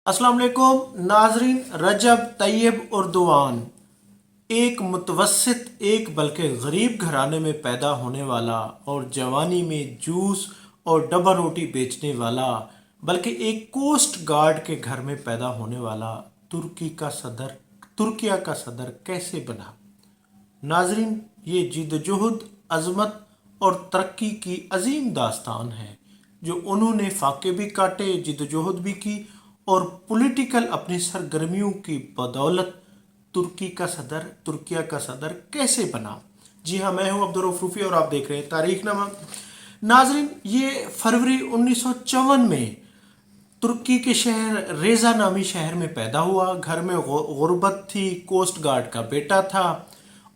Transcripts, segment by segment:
अस्सलाम वालेकुम नाजरीन। रजब तैयब उर्दुआन एक मुतवस्सित एक बल्कि गरीब घराने में पैदा होने वाला और जवानी में जूस और डब्बा रोटी बेचने वाला, बल्कि एक कोस्ट गार्ड के घर में पैदा होने वाला तुर्किया का सदर कैसे बना। नाजरीन, ये जिद्दोजहद, अज़मत और तरक्की की अजीम दास्तान है जो उन्होंने फाके भी काटे, जिद्दोजहद भी की और पॉलिटिकल अपनी सरगर्मियों की बदौलत तुर्किया का सदर कैसे बना। जी हाँ, मैं हूँ अब्दुल रूफी और आप देख रहे हैं तारीख नामा। नाजरीन, ये फरवरी 1954 में तुर्की के शहर रेजा नामी शहर में पैदा हुआ। घर में गुर्बत थी, कोस्ट गार्ड का बेटा था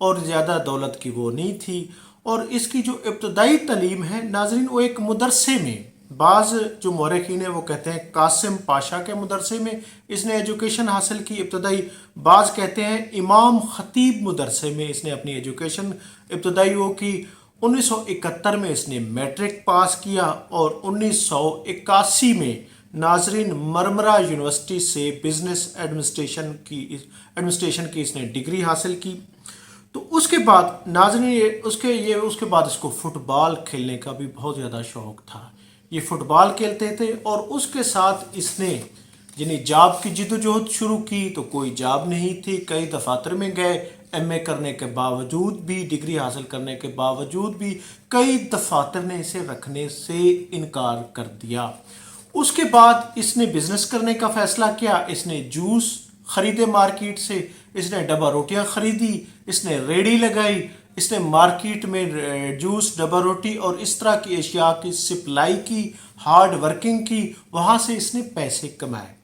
और ज़्यादा दौलत की वो नहीं थी। और इसकी जो इब्तदाई तालीम है नाजरीन, वो एक मदरसे में, बाज़ जो मौरखीन है वो कहते हैं कासिम पाशा के मदरसे में इसने एजुकेशन हासिल की इब्तदाई। बाज़ कहते हैं इमाम खतीब मदरसे में इसने अपनी एजुकेशन इब्तदाई वो की। 1971 में इसने मैट्रिक पास किया और 1981 में नाजरीन मरमरा यूनिवर्सिटी से बिजनेस एडमिनिस्ट्रेशन की इसने डिग्री हासिल की। तो उसके बाद नाजरीन उसके बाद इसको फुटबॉल खेलने का भी बहुत ज़्यादा शौक था। ये फुटबॉल खेलते थे और उसके साथ इसने यानी जॉब की जिद्दोजहद शुरू की। तो कोई जॉब नहीं थी, कई दफातर में गए, एमए करने के बावजूद भी, डिग्री हासिल करने के बावजूद भी कई दफातर ने इसे रखने से इनकार कर दिया। उसके बाद इसने बिजनेस करने का फैसला किया। इसने जूस खरीदे मार्केट से, इसने डब्बा रोटियां खरीदी, इसने रेडी लगाई, इसने मार्केट में जूस, डब्बा रोटी और इस तरह की अशिया की सप्लाई की, हार्ड वर्किंग की। वहाँ से इसने पैसे कमाए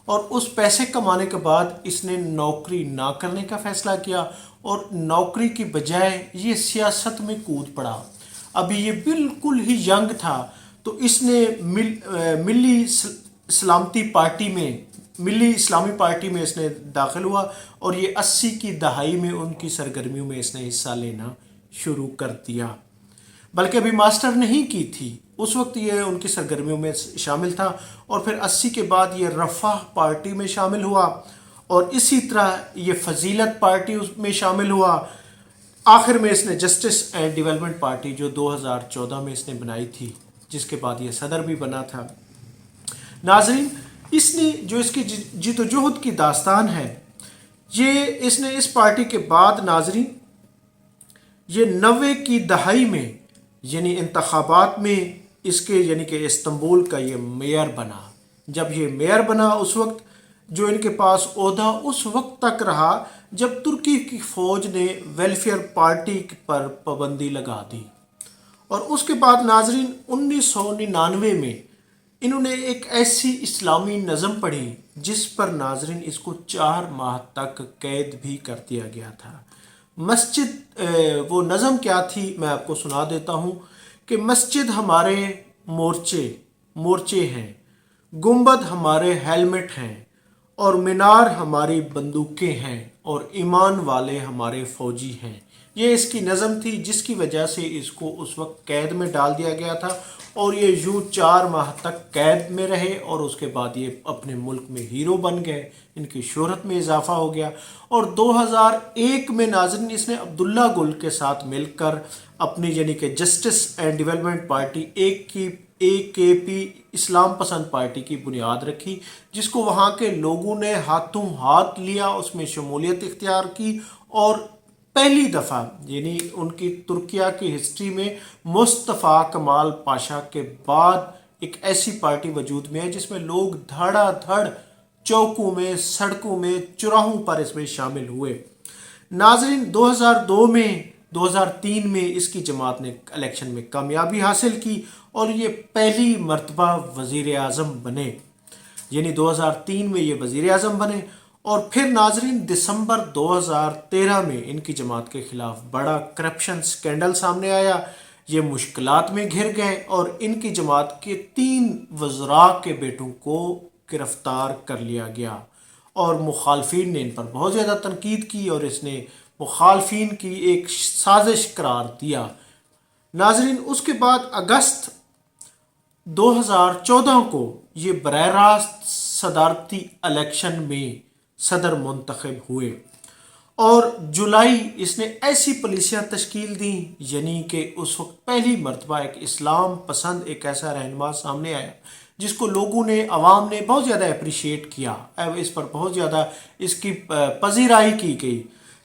और उस पैसे कमाने के बाद इसने नौकरी ना करने का फैसला किया और नौकरी की बजाय ये सियासत में कूद पड़ा। अभी ये बिल्कुल ही यंग था तो इसने मिली इस्लामी पार्टी में इसने दाखिल हुआ और ये 80 की दहाई में उनकी सरगर्मियों में इसने हिस्सा लेना शुरू कर दिया। बल्कि अभी मास्टर नहीं की थी, उस वक्त ये उनकी सरगर्मियों में शामिल था और फिर 80 के बाद ये रफ़ाह पार्टी में शामिल हुआ और इसी तरह ये फजीलत पार्टी उसमें शामिल हुआ। आखिर में इसने जस्टिस एंड डेवलपमेंट पार्टी जो 2014 में इसने बनाई थी, जिसके बाद ये सदर भी बना था। नाजरीन, इसने जो इसकी जिद्दोजहद की दास्तान है, ये इसने इस पार्टी के बाद नाजरीन ये 90 की दहाई में यानी इंतखाबात में इसके यानी कि इस्तांबुल का ये मेयर बना। जब ये मेयर बना उस वक्त जो इनके पास ओहदा उस वक्त तक रहा जब तुर्की की फ़ौज ने वेलफेयर पार्टी पर पाबंदी लगा दी। और उसके बाद नाजरीन 1999 में इन्होंने एक ऐसी इस्लामी नज़म पढ़ी जिस पर नाजरीन इसको 4 माह तक कैद भी कर दिया गया था। वो नज़म क्या थी मैं आपको सुना देता हूँ कि मस्जिद हमारे मोर्चे हैं, गुंबद हमारे हेलमेट हैं और मीनार हमारी बंदूकें हैं और ईमान वाले हमारे फौजी हैं। ये इसकी नज़म थी जिसकी वजह से इसको उस वक्त कैद में डाल दिया गया था और ये यूँ 4 माह तक कैद में रहे और उसके बाद ये अपने मुल्क में हीरो बन गए, इनकी शोहरत में इजाफा हो गया। और 2001 में नाज़रीन इसने अब्दुल्ला गुल के साथ मिलकर अपनी यानी कि justice and development party AKP इस्लाम पसंद पार्टी की बुनियाद रखी, जिसको वहाँ के लोगों ने हाथों हाथ लिया, उसमें शमूलियत इख्तियार की और पहली दफ़ा यानी उनकी तुर्किया की हिस्ट्री में मुस्तफ़ा कमाल पाशा के बाद एक ऐसी पार्टी वजूद में है जिसमें लोग धड़ाधड़ चौकों में, सड़कों में, चौराहों पर इसमें शामिल हुए। नाजरीन 2003 में इसकी जमात ने इलेक्शन में कामयाबी हासिल की और ये पहली मर्तबा वज़ीर आज़म बने, यानी 2003 में ये वज़ीर आज़म बने। और फिर नाजरीन दिसंबर 2013 में इनकी जमात के खिलाफ बड़ा करप्शन स्कैंडल सामने आया, ये मुश्किलात में घिर गए और इनकी जमात के 3 वज़रा के बेटों को गिरफ्तार कर लिया गया और मुखालफिन ने इन पर बहुत ज़्यादा तनकीद की और इसने मुखालफिन की एक साजिश करार दिया। नाजरीन उसके बाद अगस्त 2014 को ये बरह रास्त صدارتی الیکشن میں صدر منتخب ہوئے اور جولائی اس نے ایسی پالیسیاں تشکیل دیں یعنی کہ اس وقت پہلی مرتبہ ایک اسلام پسند ایک ایسا رہنما سامنے آیا جس کو لوگوں نے عوام نے بہت زیادہ اپریشیٹ کیا، اس پر بہت زیادہ اس کی پذیرائی کی گئی،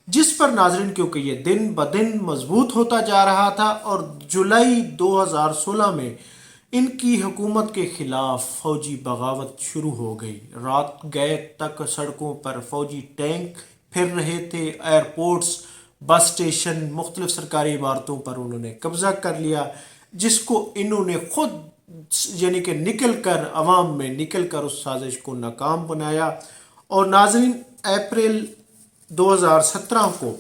جس پر ناظرین کیونکہ یہ دن بدن مضبوط ہوتا جا رہا تھا اور جولائی 2016 میں ان کی حکومت کے خلاف فوجی بغاوت شروع ہو گئی۔ رات گئے تک سڑکوں پر فوجی ٹینک پھر رہے تھے، ایئرپورٹس، بس اسٹیشن، مختلف سرکاری عمارتوں پر انہوں نے قبضہ کر لیا، جس کو انہوں نے خود یعنی کہ نکل کر عوام میں نکل کر اس سازش کو ناکام بنایا۔ اور ناظرین اپریل 2017 کو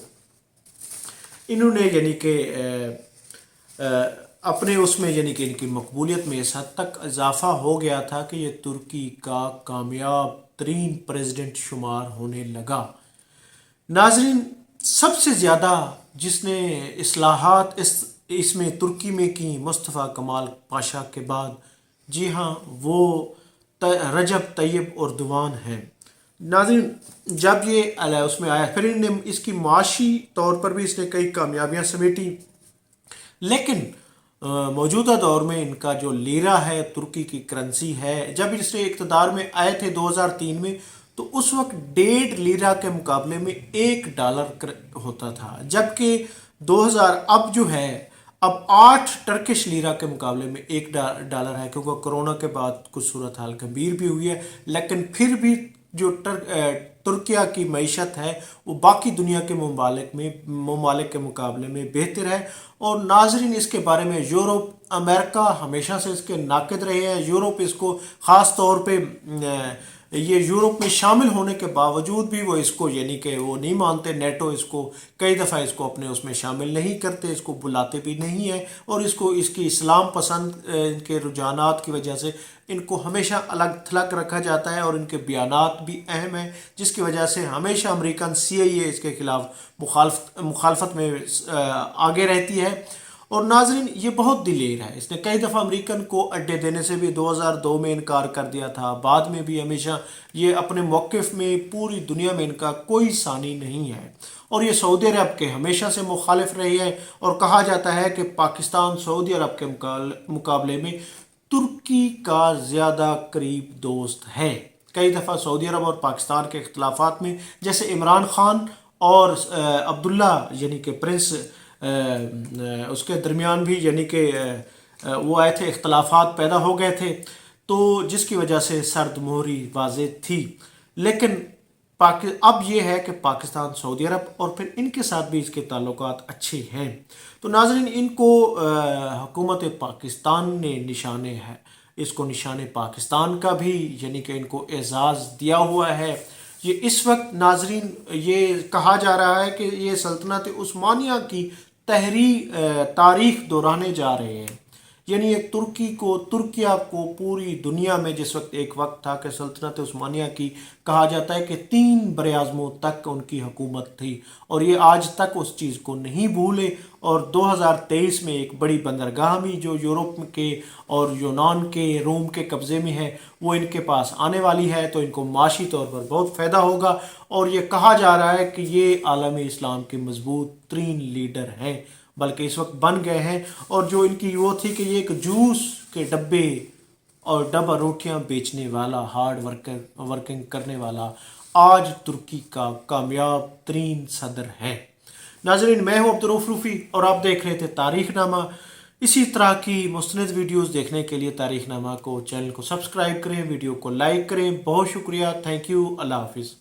انہوں نے یعنی کہ اپنے اس میں یعنی کہ ان کی مقبولیت میں اس حد تک اضافہ ہو گیا تھا کہ یہ ترکی کا کامیاب ترین پریزیڈنٹ شمار ہونے لگا۔ ناظرین سب سے زیادہ جس نے اصلاحات اس میں ترکی میں کی مصطفیٰ کمال پاشا کے بعد، جی ہاں وہ رجب طیب اردوان ہیں۔ ناظرین جب یہ اس میں آیا پھر انہوں نے اس کی معاشی طور پر بھی اس نے کئی کامیابیاں سمیٹی، لیکن موجودہ دور میں ان کا جو لیرا ہے ترکی کی کرنسی ہے، جب اس نے اقتدار میں آئے تھے 2003 میں تو اس وقت 1.5 لیرا کے مقابلے میں $1 ہوتا تھا، جبکہ 2000 اب جو ہے اب 8 ٹرکش لیرا کے مقابلے میں $1 ہے، کیونکہ کرونا کے بعد کچھ صورتحال گمبھیر بھی ہوئی ہے، لیکن پھر بھی جو ترکیہ کی معیشت ہے وہ باقی دنیا کے ممالک کے مقابلے میں بہتر ہے۔ اور ناظرین اس کے بارے میں یورپ امریکہ ہمیشہ سے اس کے ناقد رہے ہیں۔ یورپ اس کو خاص طور پہ یہ یورپ میں شامل ہونے کے باوجود بھی وہ اس کو یعنی کہ وہ نہیں مانتے، نیٹو اس کو کئی دفعہ اس کو اپنے اس میں شامل نہیں کرتے، اس کو بلاتے بھی نہیں ہیں، اور اس کی اسلام پسند کے رجحانات کی وجہ سے ان کو ہمیشہ الگ تھلگ رکھا جاتا ہے، اور ان کے بیانات بھی اہم ہیں، جس کی وجہ سے ہمیشہ امریکن CIA اس کے خلاف مخالفت میں آگے رہتی ہے۔ اور ناظرین یہ بہت دلیر ہے، اس نے کئی دفعہ امریکن کو اڈے دینے سے بھی 2002 میں انکار کر دیا تھا، بعد میں بھی ہمیشہ یہ اپنے موقف میں پوری دنیا میں ان کا کوئی ثانی نہیں ہے، اور یہ سعودی عرب کے ہمیشہ سے مخالف رہی ہے، اور کہا جاتا ہے کہ پاکستان سعودی عرب کے مقابلے میں ترکی کا زیادہ قریب دوست ہے۔ کئی دفعہ سعودی عرب اور پاکستان کے اختلافات میں جیسے عمران خان اور عبداللہ یعنی کہ پرنس اس کے درمیان بھی یعنی کہ وہ آئے تھے، اختلافات پیدا ہو گئے تھے، تو جس کی وجہ سے سرد مہری واضح تھی، لیکن اب یہ ہے کہ پاکستان سعودی عرب اور پھر ان کے ساتھ بھی اس کے تعلقات اچھے ہیں۔ تو ناظرین ان کو حکومت پاکستان نے نشانے ہے، اس کو نشان پاکستان کا بھی یعنی کہ ان کو اعزاز دیا ہوا ہے۔ یہ اس وقت ناظرین یہ کہا جا رہا ہے کہ یہ سلطنت عثمانیہ کی تاریخ دہرانے جا رہے ہیں، یعنی ایک ترکیہ کو پوری دنیا میں جس ایک وقت تھا کہ سلطنت عثمانیہ کی کہا جاتا ہے کہ 3 براعظموں تک ان کی حکومت تھی، اور یہ آج تک اس چیز کو نہیں بھولے، اور 2023 میں ایک بڑی بندرگاہ بھی جو یورپ کے اور یونان کے روم کے قبضے میں ہے وہ ان کے پاس آنے والی ہے، تو ان کو معاشی طور پر بہت فائدہ ہوگا، اور یہ کہا جا رہا ہے کہ یہ عالم اسلام کے مضبوط ترین لیڈر ہیں، بلکہ اس وقت بن گئے ہیں۔ اور جو ان کی وہ تھی کہ یہ ایک جوس کے ڈبے اور ڈبہ روٹیاں بیچنے والا ہارڈ ورکنگ کرنے والا آج ترکی کا کامیاب ترین صدر ہے۔ ناظرین میں ہوں عبدالرؤف روفی اور آپ دیکھ رہے تھے تاریخ نامہ۔ اسی طرح کی مستند ویڈیوز دیکھنے کے لیے تاریخ نامہ کو چینل کو سبسکرائب کریں، ویڈیو کو لائک کریں۔ بہت شکریہ، تھینک یو، اللہ حافظ۔